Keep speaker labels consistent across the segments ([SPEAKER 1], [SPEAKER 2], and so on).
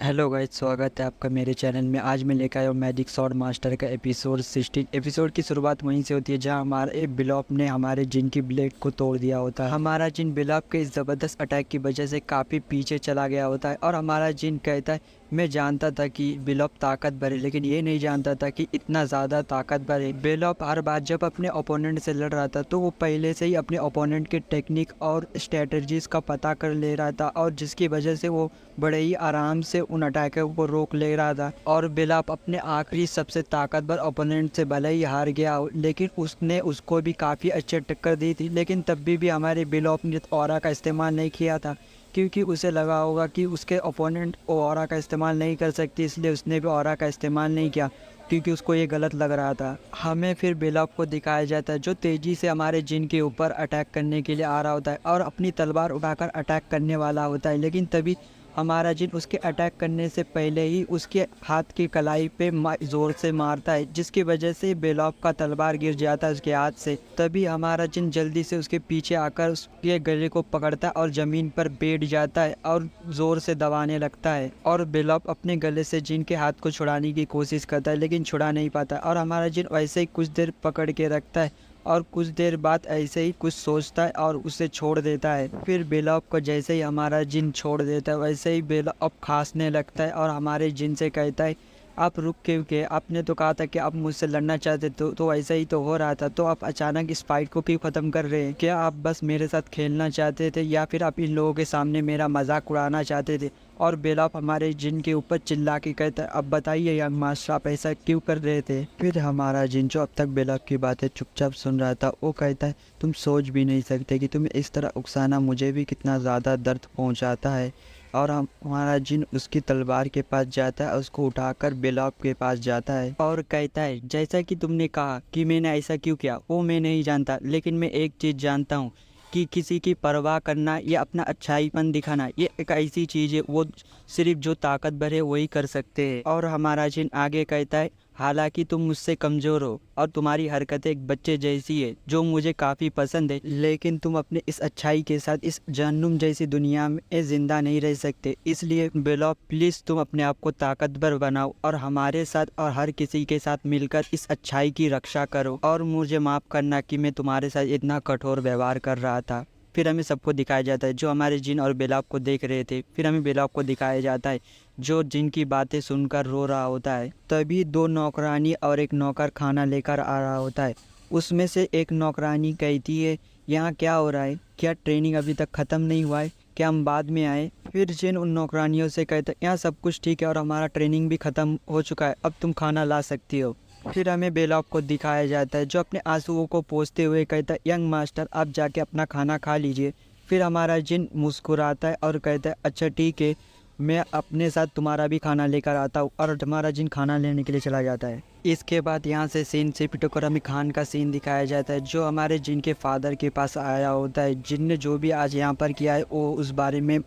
[SPEAKER 1] Hello guys, स्वागत है आपका मेरे चैनल में। आज मैं लेकर आया हूँ मैजिक स्वॉर्ड मास्टर का एपिसोड 16। एपिसोड की शुरुआत वहीं से होती है जहां हमारे बिलॉप ने हमारे जिन की ब्लेड को तोड़ दिया होता है। हमारा जिन बिलॉप के इस ज़बरदस्त अटैक की वजह से काफ़ी पीछे चला गया होता है और हमारा जिन कहता है मैं जानता था कि बिलॉप ताकतवर है, लेकिन ये नहीं जानता था कि इतना ज़्यादा ताकतवर है। बिलॉप हर बार जब अपने ओपोनेंट से लड़ रहा था तो वो पहले से ही अपने ओपोनेंट के टेक्निक और स्ट्रेटजीज का पता कर ले रहा था, और जिसकी वजह से वो बड़े ही आराम से उन अटैकर को रोक ले रहा था। और बिलॉप अपने आखिरी सबसे ताकतवर ओपोनेंट से भले ही हार गया हो, लेकिन उसने उसको भी काफ़ी अच्छी टक्कर दी थी। लेकिन तब भी हमारे बिलॉप ने ऑरा का इस्तेमाल नहीं किया था, क्योंकि उसे लगा होगा कि उसके ओपोनेंट ऑरा का इस्तेमाल नहीं कर सकती, इसलिए उसने भी ऑरा का इस्तेमाल नहीं किया, क्योंकि उसको ये गलत लग रहा था। हमें फिर बिलॉप को दिखाया जाता है जो तेज़ी से हमारे जिन के ऊपर अटैक करने के लिए आ रहा होता है और अपनी तलवार उठाकर अटैक करने वाला होता है। लेकिन तभी हमारा जिन उसके अटैक करने से पहले ही उसके हाथ की कलाई पे ज़ोर से मारता है, जिसकी वजह से बिलॉप का तलवार गिर जाता है उसके हाथ से। तभी हमारा जिन जल्दी से उसके पीछे आकर उसके गले को पकड़ता है और ज़मीन पर बैठ जाता है और ज़ोर से दबाने लगता है। और बिलॉप अपने गले से जिन के हाथ को छुड़ाने की कोशिश करता है, लेकिन छुड़ा नहीं पाता और हमारा जिन वैसे ही कुछ देर पकड़ के रखता है और कुछ देर बाद ऐसे ही कुछ सोचता है और उसे छोड़ देता है। फिर बिलॉप को जैसे ही हमारा जिन छोड़ देता है वैसे ही बिलॉप खांसने लगता है और हमारे जिन से कहता है आप रुक क्यों के, आपने तो कहा था कि आप मुझसे लड़ना चाहते तो ऐसा ही तो हो रहा था, तो आप अचानक इस फाइट को क्यों ख़त्म कर रहे हैं? क्या आप बस मेरे साथ खेलना चाहते थे या फिर आप इन लोगों के सामने मेरा मजाक उड़ाना चाहते थे? और बिलॉप हमारे जिन के ऊपर चिल्ला के कहता है अब बताइए यंग मास्टर आप ऐसा क्यों कर रहे थे? फिर हमारा जिन जो अब तक बिलॉप की बातें चुपचाप सुन रहा था वो कहता है तुम सोच भी नहीं सकते कि तुम्हें इस तरह उकसाना मुझे भी कितना ज़्यादा दर्द पहुंचाता है। और हमारा जिन उसकी तलवार के पास जाता है, उसको उठाकर बिलॉप के पास जाता है और कहता है जैसा कि तुमने कहा कि मैंने ऐसा क्यों किया वो मैं नहीं जानता, लेकिन मैं एक चीज़ जानता हूँ कि किसी की परवाह करना या अपना अच्छाईपन दिखाना ये एक ऐसी चीज़ है वो सिर्फ जो ताकतवर है वही कर सकते हैं। और हमारा जिन आगे कहता है हालांकि तुम मुझसे कमज़ोर हो और तुम्हारी हरकतें एक बच्चे जैसी है जो मुझे काफ़ी पसंद है, लेकिन तुम अपने इस अच्छाई के साथ इस जहन्नुम जैसी दुनिया में ज़िंदा नहीं रह सकते। इसलिए बिलॉप प्लीज़ तुम अपने आप को ताकतवर बनाओ और हमारे साथ और हर किसी के साथ मिलकर इस अच्छाई की रक्षा करो, और मुझे माफ़ करना कि मैं तुम्हारे साथ इतना कठोर व्यवहार कर रहा था। फिर हमें सबको दिखाया जाता है जो हमारे जिन और बिलॉप को देख रहे थे। फिर हमें बिलॉप को दिखाया जाता है जो जिनकी बातें सुनकर रो रहा होता है। तभी दो नौकरानी और एक नौकर खाना लेकर आ रहा होता है। उसमें से एक नौकरानी कहती है यहाँ क्या हो रहा है, क्या ट्रेनिंग अभी तक ख़त्म नहीं हुआ है, क्या हम बाद में आए? फिर जिन उन नौकरानियों से कहता है यहाँ सब कुछ ठीक है और हमारा ट्रेनिंग भी ख़त्म हो चुका है, अब तुम खाना ला सकती हो। फिर हमें बिलॉप को दिखाया जाता है जो अपने आंसुओं को पोंछते हुए कहता है यंग मास्टर आप जाके अपना खाना खा लीजिए। फिर हमारा जिन मुस्कुराता है और कहता है अच्छा ठीक है, मैं अपने साथ तुम्हारा भी खाना लेकर आता हूँ, और हमारा जिन खाना लेने के लिए चला जाता है। इसके बाद यहाँ से सीन शिफ्ट होकर हमें खान का सीन दिखाया जाता है जो हमारे जिन के फादर के पास आया होता है। जिन ने जो भी आज यहाँ पर किया है वो उस बारे में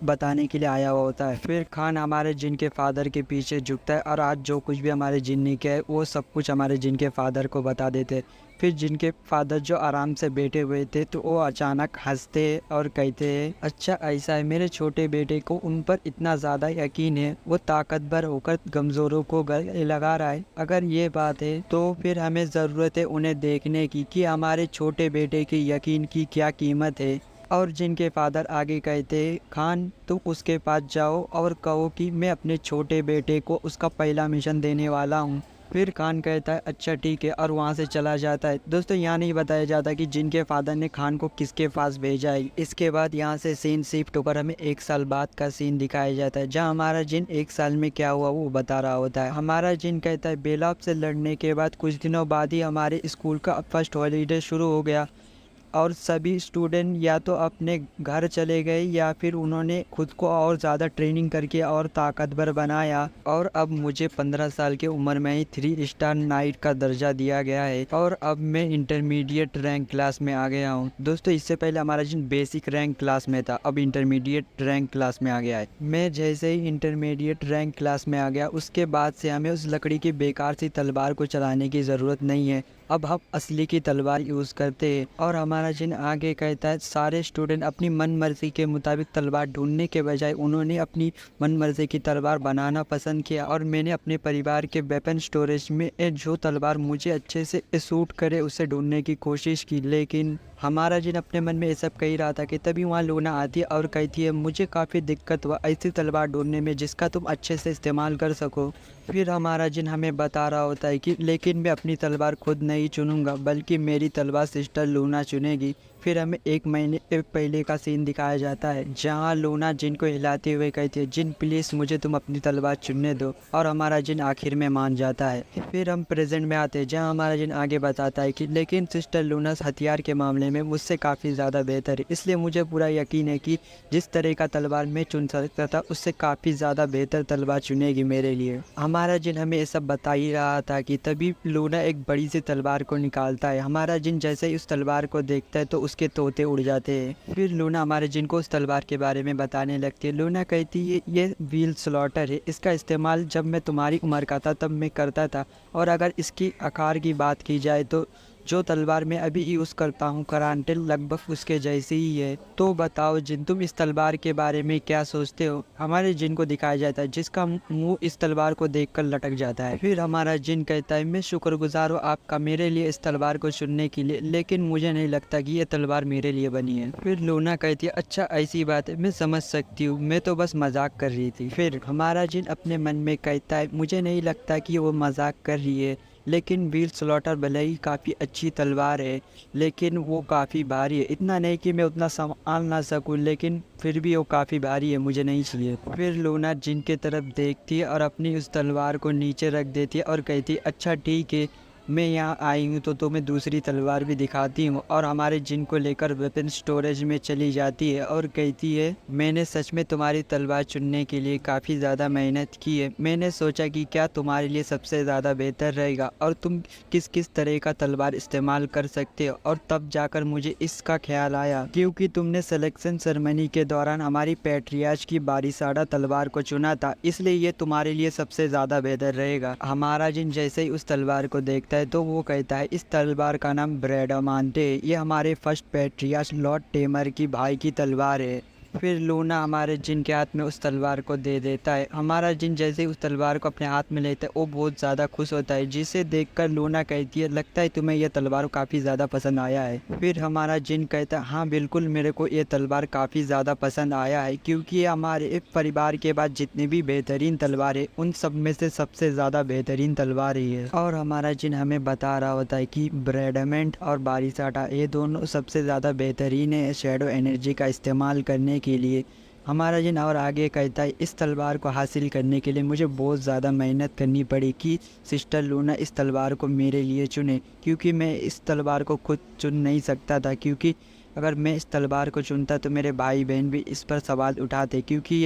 [SPEAKER 1] बताने के लिए आया हुआ होता है। फिर खान हमारे जिन के फादर के पीछे झुकता है और आज जो कुछ भी हमारे जिन ने किया है वो सब कुछ हमारे जिन के फादर को बता देते हैं। फिर जिनके फादर जो आराम से बैठे हुए थे तो वो अचानक हंसते और कहते हैं अच्छा ऐसा है, मेरे छोटे बेटे को उन पर इतना ज़्यादा यकीन है, वो ताकतवर होकर कमज़ोरों को गले लगा रहा है। अगर ये बात है तो फिर हमें ज़रूरत है उन्हें देखने की कि हमारे छोटे बेटे की यकीन की क्या कीमत है। और जिनके फादर आगे कहते खान तुम उसके पास जाओ और कहो कि मैं अपने छोटे बेटे को उसका पहला मिशन देने वाला हूँ। फिर खान कहता है अच्छा ठीक है और वहाँ से चला जाता है। दोस्तों यहाँ नहीं बताया जाता कि जिनके फादर ने खान को किसके पास भेजा है। इसके बाद यहाँ से सीन शिफ्ट होकर हमें एक साल बाद का सीन दिखाया जाता है जहाँ हमारा जिन एक साल में क्या हुआ वो बता रहा होता है। हमारा जिन कहता है बेलाब से लड़ने के बाद कुछ दिनों बाद ही हमारे स्कूल का फर्स्ट हॉलीडे शुरू हो गया और सभी स्टूडेंट या तो अपने घर चले गए या फिर उन्होंने खुद को और ज़्यादा ट्रेनिंग करके और ताकतवर बनाया, और अब मुझे 15 साल की उम्र में ही 3 स्टार नाइट का दर्जा दिया गया है और अब मैं इंटरमीडिएट रैंक क्लास में आ गया हूँ। दोस्तों इससे पहले हमारा जिन बेसिक रैंक क्लास में था अब इंटरमीडिएट रैंक क्लास में आ गया है। मैं जैसे ही इंटरमीडिएट रैंक क्लास में आ गया उसके बाद से हमें उस लकड़ी की बेकार सी तलवार को चलाने की ज़रूरत नहीं है, अब हम असली की तलवार यूज़ करते हैं। और हमारा जिन आगे कहता है सारे स्टूडेंट अपनी मन मर्जी के मुताबिक तलवार ढूंढने के बजाय उन्होंने अपनी मन मर्जी की तलवार बनाना पसंद किया, और मैंने अपने परिवार के वेपन स्टोरेज में जो तलवार मुझे अच्छे से सूट करे उसे ढूंढने की कोशिश की। लेकिन हमारा जिन अपने मन में ये सब कह रहा था कि तभी वहाँ लूना आती है और कहती है मुझे काफ़ी दिक्कत हुआ ऐसी तलवार ढूंढने में जिसका तुम अच्छे से इस्तेमाल कर सको। फिर हमारा जिन हमें बता रहा होता है कि लेकिन मैं अपनी तलवार खुद नहीं चुनूंगा बल्कि मेरी तलवार सिस्टर लूना चुनेगी। फिर हमें 1 महीने पहले का सीन दिखाया जाता है जहाँ लूना जिन को हिलाते हुए कहती है जिन प्लीज़ मुझे तुम अपनी तलवार चुनने दो, और हमारा जिन आखिर में मान जाता है। फिर हम प्रेजेंट में आते हैं जहाँ हमारा जिन आगे बताता है कि लेकिन सिस्टर लूना हथियार के मामले में मुझसे काफ़ी ज़्यादा बेहतर है, इसलिए मुझे पूरा यकीन है कि जिस तरह का तलवार मैं चुन सकता था उससे काफ़ी ज़्यादा बेहतर तलवार चुनेगी मेरे लिए। हमारा जिन हमें ये सब बता ही रहा था कि तभी लूना एक बड़ी सी तलवार को निकालता है। हमारा जिन जैसे ही उस तलवार को देखता है तो उसके तोते उड़ जाते हैं। फिर लूना हमारे जिन को उस तलवार के बारे में बताने लगती है। लूना कहती है ये व्हील स्लॉटर है, इसका इस्तेमाल जब मैं तुम्हारी उम्र का था तब मैं करता था, और अगर इसकी आकार की बात की जाए तो जो तलवार मैं अभी यूज़ करता हूँ करांटेल लगभग उसके जैसी ही है। तो बताओ जिन तुम इस तलवार के बारे में क्या सोचते हो। हमारे जिन को दिखाया जाता है जिसका मुंह इस तलवार को देखकर लटक जाता है। फिर हमारा जिन कहता है मैं शुक्रगुजार हूँ आपका मेरे लिए इस तलवार को चुनने के लिए, लेकिन मुझे नहीं लगता कि ये तलवार मेरे लिए बनी है। फिर लूना कहती है अच्छा ऐसी बात है, मैं समझ सकती हूँ, मैं तो बस मजाक कर रही थी। फिर हमारा जिन अपने मन में कहता है मुझे नहीं लगता कि वो मजाक कर रही है, लेकिन व्हील स्लॉटर भले ही काफ़ी अच्छी तलवार है लेकिन वो काफ़ी भारी है, इतना नहीं कि मैं उतना संभाल ना सकूं, लेकिन फिर भी वो काफ़ी भारी है, मुझे नहीं चाहिए। फिर लूना जिन की तरफ देखती है और अपनी उस तलवार को नीचे रख देती है और कहती है अच्छा ठीक है मैं यहाँ आई हूँ तो तुम्हें दूसरी तलवार भी दिखाती हूँ, और हमारे जिन को लेकर वेपन स्टोरेज में चली जाती है और कहती है मैंने सच में तुम्हारी तलवार चुनने के लिए काफ़ी ज़्यादा मेहनत की है, मैंने सोचा कि क्या तुम्हारे लिए सबसे ज़्यादा बेहतर रहेगा और तुम किस किस तरह का तलवार इस्तेमाल कर सकते हो, और तब जाकर मुझे इसका ख्याल आया क्योंकि तुमने सिलेक्शन सेरेमनी के दौरान हमारी पैट्रियाज की बारिसाडा तलवार को चुना था, इसलिए ये तुम्हारे लिए सबसे ज़्यादा बेहतर रहेगा। हमारा जिन जैसे ही उस तलवार को देखता है तो वो कहता है इस तलवार का नाम ब्रैडामांटे, ये हमारे फर्स्ट पैट्रियार्च लॉर्ड टेमर की भाई की तलवार है। फिर लूना हमारे जिन के हाथ में उस तलवार को दे देता है। हमारा जिन जैसे ही उस तलवार को अपने हाथ में लेता है वो बहुत ज़्यादा खुश होता है, जिसे देखकर लूना कहती है लगता है तुम्हें यह तलवार काफ़ी ज़्यादा पसंद आया है। फिर हमारा जिन कहता है हाँ बिल्कुल मेरे को ये तलवार काफ़ी ज़्यादा पसंद आया है क्योंकि ये हमारे परिवार के बाद जितनी भी बेहतरीन तलवार है उन सब में से सबसे ज़्यादा बेहतरीन तलवार ही है। और हमारा जिन हमें बता रहा होता है कि ब्रैडमेंट और बारिसाडा ये दोनों सबसे ज़्यादा बेहतरीन है शैडो एनर्जी का इस्तेमाल करने के लिए। हमारा जिन और आगे कहता है इस तलवार को हासिल करने के लिए मुझे बहुत ज़्यादा मेहनत करनी पड़ी कि सिस्टर लूना इस तलवार को मेरे लिए चुने, क्योंकि मैं इस तलवार को खुद चुन नहीं सकता था, क्योंकि अगर मैं इस तलवार को चुनता तो मेरे भाई बहन भी इस पर सवाल उठाते क्योंकि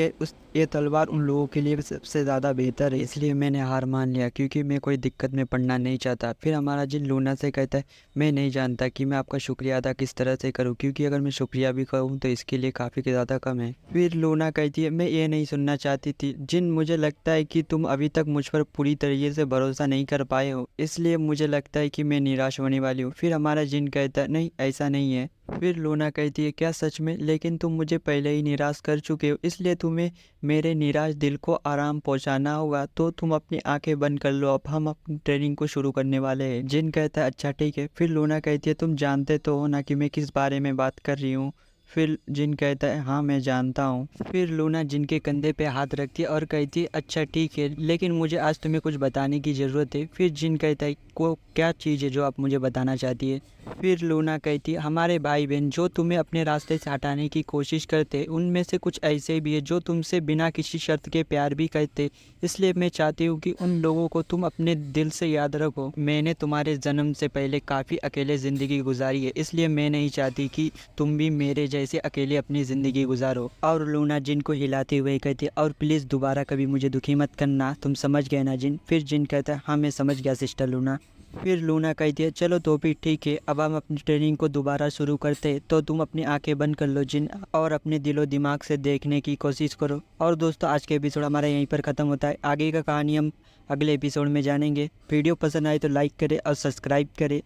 [SPEAKER 1] ये तलवार उन लोगों के लिए सबसे ज़्यादा बेहतर है। इसलिए मैंने हार मान लिया क्योंकि मैं कोई दिक्कत में पड़ना नहीं चाहता। फिर हमारा जिन लूना से कहता है मैं नहीं जानता कि मैं आपका शुक्रिया अदा किस तरह से करूं, क्योंकि अगर मैं शुक्रिया भी करूं तो इसके लिए काफ़ी ज़्यादा कम है। फिर लूना कहती है मैं ये नहीं सुनना चाहती थी जिन, मुझे लगता है कि तुम अभी तक मुझ पर पूरी तरीके से भरोसा नहीं कर पाए हो, इसलिए मुझे लगता है कि मैं निराश होने वाली हूँ। फिर हमारा जिन कहता है नहीं ऐसा नहीं है। फिर लूना कहती है क्या सच में, लेकिन तुम मुझे पहले ही निराश कर चुके हो, इसलिए तुम्हें मेरे निराश दिल को आराम पहुंचाना होगा, तो तुम अपनी आंखें बंद कर लो, अब हम अपनी ट्रेनिंग को शुरू करने वाले हैं। जिन कहता है अच्छा ठीक है। फिर लूना कहती है तुम जानते तो हो ना कि मैं किस बारे में बात कर रही हूँ। फिर जिन कहता है हाँ मैं जानता हूँ। फिर लूना जिन के कंधे पे हाथ रखती है और कहती है अच्छा ठीक है, लेकिन मुझे आज तुम्हें कुछ बताने की ज़रूरत है। फिर जिन कहता है को क्या चीज़ है जो आप मुझे बताना चाहती है। फिर लूना कहती है हमारे भाई बहन जो तुम्हें अपने रास्ते से हटाने की कोशिश करते, उनमें से कुछ ऐसे भी है जो तुमसे बिना किसी शर्त के प्यार भी करते, इसलिए मैं चाहती हूँ कि उन लोगों को तुम अपने दिल से याद रखो। मैंने तुम्हारे जन्म से पहले काफ़ी अकेले ज़िंदगी गुजारी है, इसलिए मैं नहीं चाहती कि तुम भी मेरे जैसे अकेले अपनी ज़िंदगी गुजारो। और लूना जिन को हिलाते हुए कहती है और प्लीज़ दोबारा कभी मुझे दुखी मत करना, तुम समझ गए ना जिन। फिर जिन कहता है हाँ मैं समझ गया सिस्टर लूना। फिर लूना कहती है चलो तो भी ठीक है, अब हम अपनी ट्रेनिंग को दोबारा शुरू करते, तो तुम अपनी आंखें बंद कर लो जिन, और अपने दिलो दिमाग से देखने की कोशिश करो। और दोस्तों आज के एपिसोड हमारा यहीं पर ख़त्म होता है। आगे का कहानी हम अगले एपिसोड में जानेंगे। वीडियो पसंद आए तो लाइक करें और सब्सक्राइब करें।